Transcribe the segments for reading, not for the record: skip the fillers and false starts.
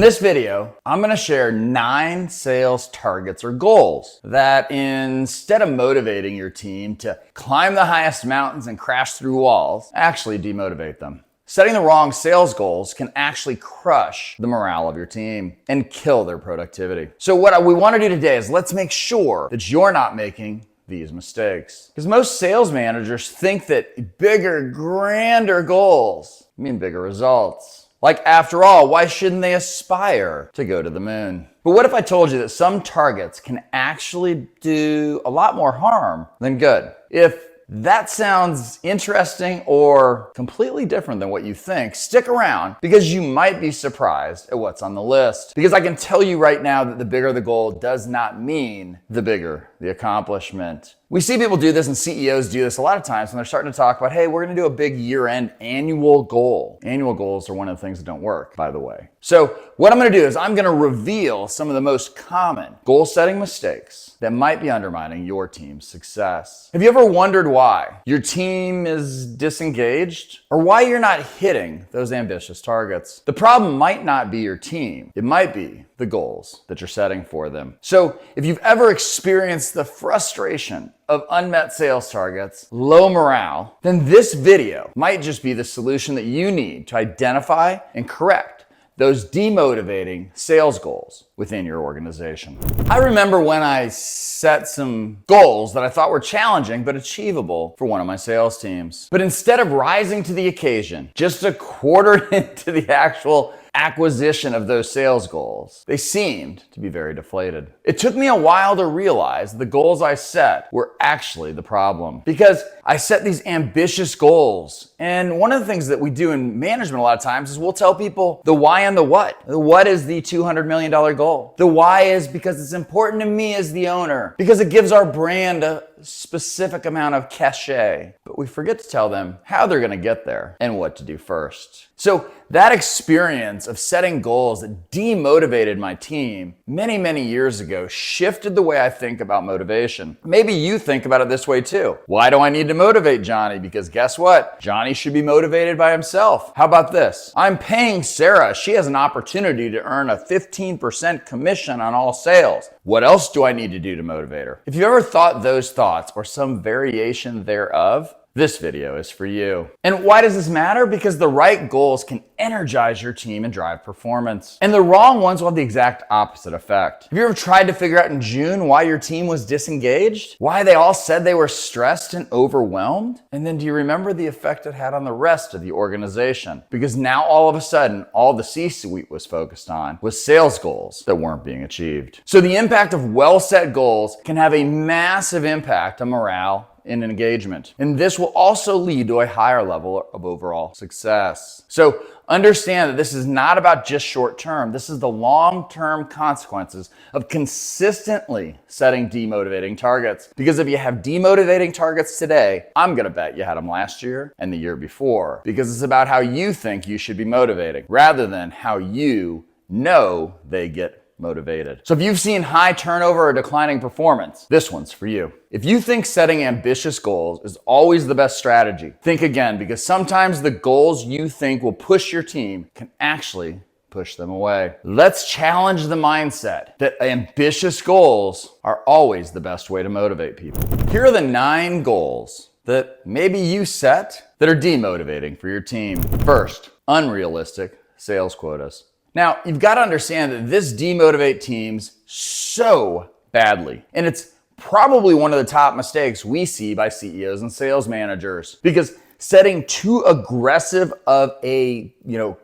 In this video, I'm gonna share 9 sales targets or goals that instead of motivating your team to climb the highest mountains and crash through walls, actually demotivate them. Setting the wrong sales goals can actually crush the morale of your team and kill their productivity. So what we wanna do today is let's make sure that you're not making these mistakes. Because most sales managers think that bigger, grander goals mean bigger results. Like, after all, why shouldn't they aspire to go to the moon? But what if I told you that some targets can actually do a lot more harm than good? If that sounds interesting or completely different than what you think, stick around because you might be surprised at what's on the list. Because I can tell you right now that the bigger the goal does not mean the bigger the accomplishment. We see people do this and CEOs do this a lot of times when they're starting to talk about, hey, we're gonna do a big year-end annual goal. Annual goals are one of the things that don't work, by the way. So what I'm gonna do is I'm gonna reveal some of the most common goal-setting mistakes that might be undermining your team's success. Have you ever wondered why your team is disengaged or why you're not hitting those ambitious targets? The problem might not be your team. It might be the goals that you're setting for them. So if you've ever experienced the frustration of unmet sales targets, low morale, then this video might just be the solution that you need to identify and correct those demotivating sales goals within your organization. I remember when I set some goals that I thought were challenging but achievable for one of my sales teams. But instead of rising to the occasion, just a quarter into the actual acquisition of those sales goals, they seemed to be very deflated. It took me a while to realize the goals I set were actually the problem, because I set these ambitious goals. And one of the things that we do in management a lot of times is we'll tell people the why and the what. The what is the $200 million goal. The why is because it's important to me as the owner, because it gives our brand a specific amount of cachet. But we forget to tell them how they're gonna get there and what to do first. So that experience of setting goals that demotivated my team many years ago shifted the way I think about motivation. Maybe you think about it this way too. Why do I need to motivate Johnny? Because guess what? Johnny should be motivated by himself. How about this? I'm paying Sarah. She has an opportunity to earn a 15% commission on all sales. What else do I need to do to motivate her? If you ever thought those thoughts or some variation thereof, this video is for you. And why does this matter? Because the right goals can energize your team and drive performance. And the wrong ones will have the exact opposite effect. Have you ever tried to figure out in June why your team was disengaged? Why they all said they were stressed and overwhelmed? And then do you remember the effect it had on the rest of the organization? Because now all of a sudden, all the C-suite was focused on was sales goals that weren't being achieved. So the impact of well-set goals can have a massive impact on morale and engagement. And this will also lead to a higher level of overall success. So understand that this is not about just short term. This is the long-term consequences of consistently setting demotivating targets. Because if you have demotivating targets today, I'm gonna bet you had them last year and the year before. Because it's about how you think you should be motivating rather than how you know they get motivated. So if you've seen high turnover or declining performance, this one's for you. If you think setting ambitious goals is always the best strategy, think again, because sometimes the goals you think will push your team can actually push them away. Let's challenge the mindset that ambitious goals are always the best way to motivate people. Here are the 9 goals that maybe you set that are demotivating for your team. First, unrealistic sales quotas. Now, you've got to understand that this demotivates teams so badly. And it's probably one of the top mistakes we see by CEOs and sales managers, because setting too aggressive of a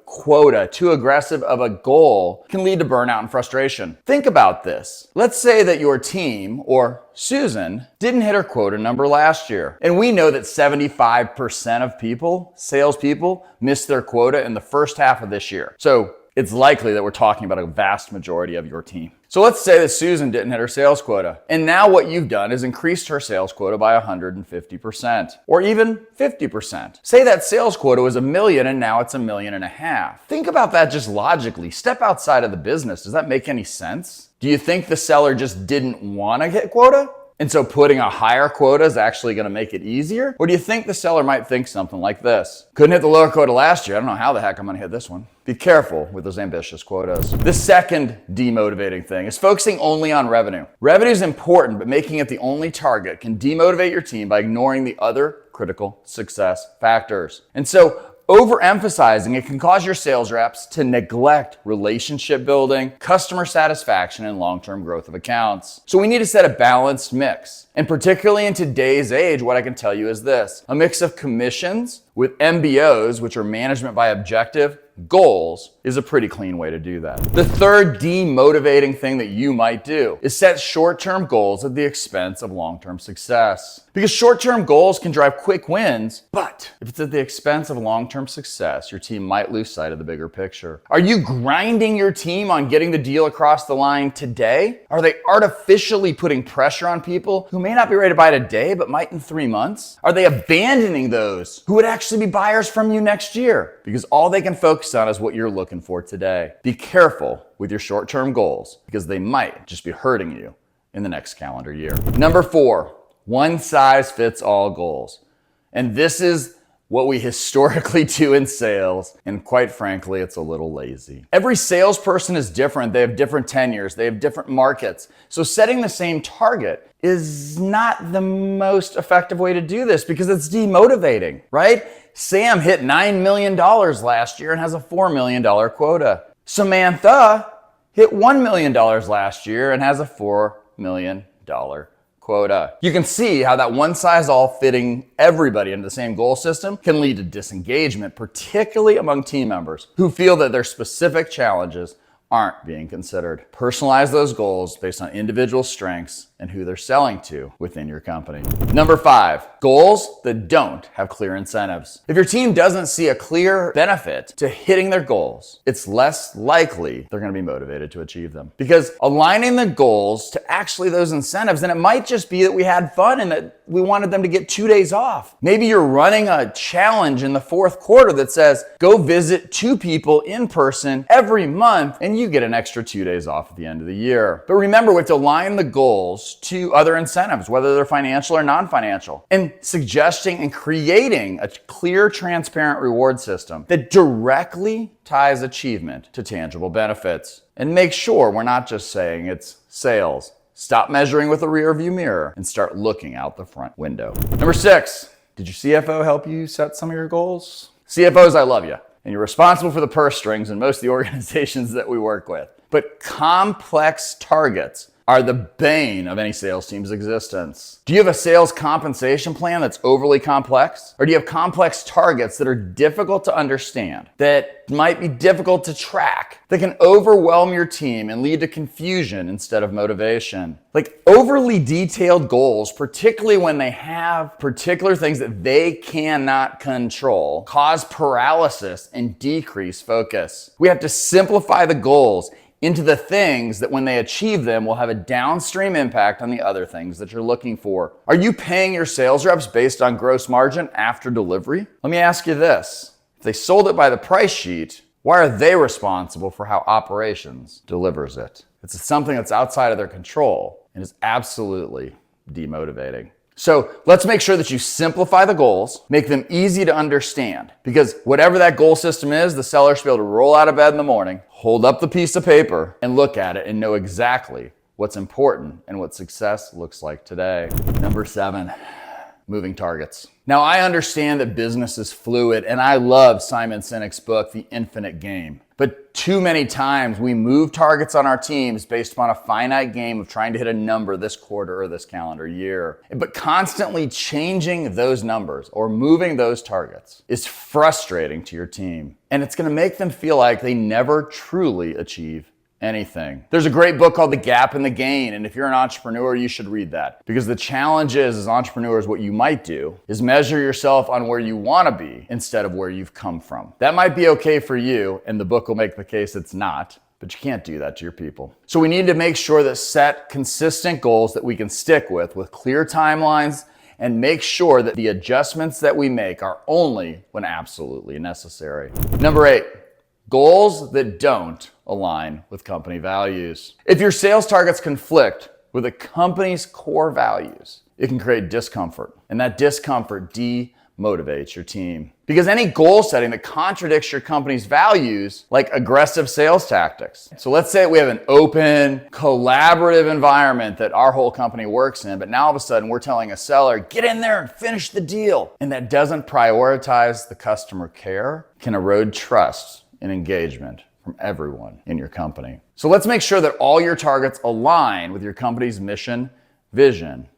quota, too aggressive of a goal can lead to burnout and frustration. Think about this. Let's say that your team, or Susan, didn't hit her quota number last year. And we know that 75% of salespeople, miss their quota in the first half of this year. So it's likely that we're talking about a vast majority of your team. So let's say that Susan didn't hit her sales quota. And now what you've done is increased her sales quota by 150% or even 50%. Say that sales quota was $1 million and now it's $1.5 million. Think about that just logically. Step outside of the business. Does that make any sense? Do you think the seller just didn't want to hit quota? And so putting a higher quota is actually going to make it easier? Or do you think the seller might think something like this? Couldn't hit the lower quota last year. I don't know how the heck I'm going to hit this one. Be careful with those ambitious quotas. The second demotivating thing is focusing only on revenue. Revenue is important, but making it the only target can demotivate your team by ignoring the other critical success factors. And so overemphasizing it can cause your sales reps to neglect relationship building, customer satisfaction, and long-term growth of accounts. So we need to set a balanced mix. And particularly in today's age, what I can tell you is this: a mix of commissions with MBOs, which are management by objective, goals, is a pretty clean way to do that. The third demotivating thing that you might do is set short-term goals at the expense of long-term success. Because short-term goals can drive quick wins, but if it's at the expense of long-term success, your team might lose sight of the bigger picture. Are you grinding your team on getting the deal across the line today? Are they artificially putting pressure on people who may not be ready to buy today, but might in 3 months? Are they abandoning those who would actually be buyers from you next year? Because all they can focus on is what you're looking for today. Be careful with your short-term goals because they might just be hurting you in the next calendar year. Number 4, one-size-fits-all goals. And this is what we historically do in sales, and quite frankly, it's a little lazy. Every salesperson is different. They have different tenures. They have different markets. So setting the same target is not the most effective way to do this because it's demotivating, right? Sam hit $9 million last year and has a $4 million quota. Samantha hit $1 million last year and has a $4 million quota. You can see how that one size all fitting everybody into the same goal system can lead to disengagement, particularly among team members who feel that their specific challenges aren't being considered. Personalize those goals based on individual strengths and who they're selling to within your company. Number 5, goals that don't have clear incentives. If your team doesn't see a clear benefit to hitting their goals, it's less likely they're going to be motivated to achieve them. Because aligning the goals to actually those incentives, and it might just be that we had fun and that we wanted them to get 2 days off. Maybe you're running a challenge in the 4th quarter that says, go visit 2 people in person every month and you get an extra 2 days off at the end of the year. But remember, we have to align the goals to other incentives, whether they're financial or non-financial, and suggesting and creating a clear, transparent reward system that directly ties achievement to tangible benefits. And make sure we're not just saying it's sales. Stop measuring with a rear view mirror and start looking out the front window. Number 6, did your CFO help you set some of your goals? CFOs, I love you. And you're responsible for the purse strings in most of the organizations that we work with. But complex targets are the bane of any sales team's existence. Do you have a sales compensation plan that's overly complex? Or do you have complex targets that are difficult to understand, that might be difficult to track, that can overwhelm your team and lead to confusion instead of motivation? Like overly detailed goals, particularly when they have particular things that they cannot control, cause paralysis and decrease focus. We have to simplify the goals into the things that when they achieve them will have a downstream impact on the other things that you're looking for. Are you paying your sales reps based on gross margin after delivery? Let me ask you this. If they sold it by the price sheet, why are they responsible for how operations delivers it? It's something that's outside of their control and is absolutely demotivating. So let's make sure that you simplify the goals, make them easy to understand, because whatever that goal system is, the seller should be able to roll out of bed in the morning, hold up the piece of paper and look at it and know exactly what's important and what success looks like today. Number 7, moving targets. Now, I understand that business is fluid, and I love Simon Sinek's book, The Infinite Game. But too many times we move targets on our teams based upon a finite game of trying to hit a number this quarter or this calendar year. But constantly changing those numbers or moving those targets is frustrating to your team. And it's going to make them feel like they never truly achieve anything. There's a great book called The Gap and the Gain, and if you're an entrepreneur, you should read that. Because the challenge is, as entrepreneurs, what you might do is measure yourself on where you want to be instead of where you've come from. That might be okay for you, and the book will make the case it's not, but you can't do that to your people. So we need to make sure that set consistent goals that we can stick with clear timelines, and make sure that the adjustments that we make are only when absolutely necessary. Number 8, goals that don't align with company values. If your sales targets conflict with the company's core values, it can create discomfort, and that discomfort demotivates your team. Because any goal setting that contradicts your company's values, like aggressive sales tactics. So let's say we have an open, collaborative environment that our whole company works in, but now all of a sudden we're telling a seller, get in there and finish the deal. And that doesn't prioritize the customer care, can erode trust and engagement from everyone in your company. So let's make sure that all your targets align with your company's mission, vision,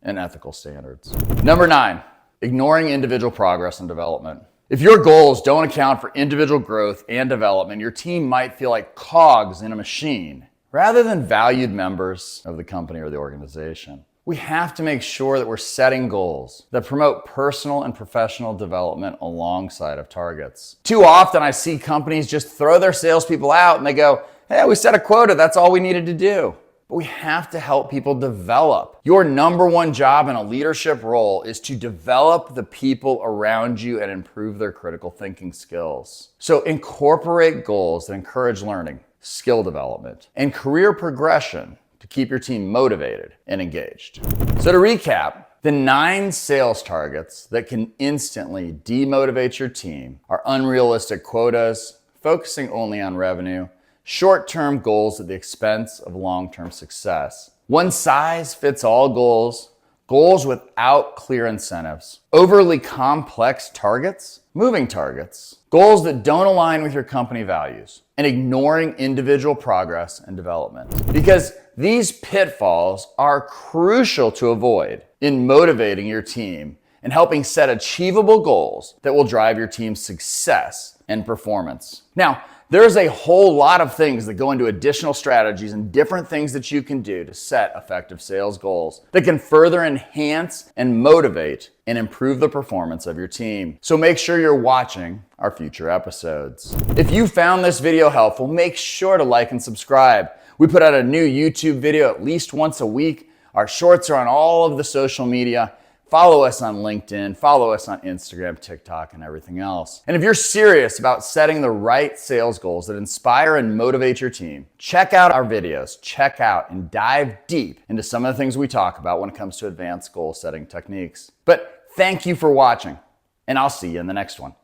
and ethical standards. Number 9, ignoring individual progress and development. If your goals don't account for individual growth and development, your team might feel like cogs in a machine rather than valued members of the company or the organization. We have to make sure that we're setting goals that promote personal and professional development alongside of targets. Too often I see companies just throw their salespeople out and they go, hey, we set a quota, that's all we needed to do. But we have to help people develop. Your number one job in a leadership role is to develop the people around you and improve their critical thinking skills. So incorporate goals that encourage learning, skill development, and career progression to keep your team motivated and engaged. So to recap, the 9 sales targets that can instantly demotivate your team are unrealistic quotas, focusing only on revenue, short-term goals at the expense of long-term success, one-size-fits-all goals, goals without clear incentives, overly complex targets, moving targets, goals that don't align with your company values, and ignoring individual progress and development. Because these pitfalls are crucial to avoid in motivating your team and helping set achievable goals that will drive your team's success and performance. Now, there's a whole lot of things that go into additional strategies and different things that you can do to set effective sales goals that can further enhance and motivate and improve the performance of your team. So make sure you're watching our future episodes. If you found this video helpful, make sure to like and subscribe. We put out a new YouTube video at least once a week. Our shorts are on all of the social media. Follow us on LinkedIn, follow us on Instagram, TikTok, and everything else. And if you're serious about setting the right sales goals that inspire and motivate your team, check out our videos, check out and dive deep into some of the things we talk about when it comes to advanced goal setting techniques. But thank you for watching, and I'll see you in the next one.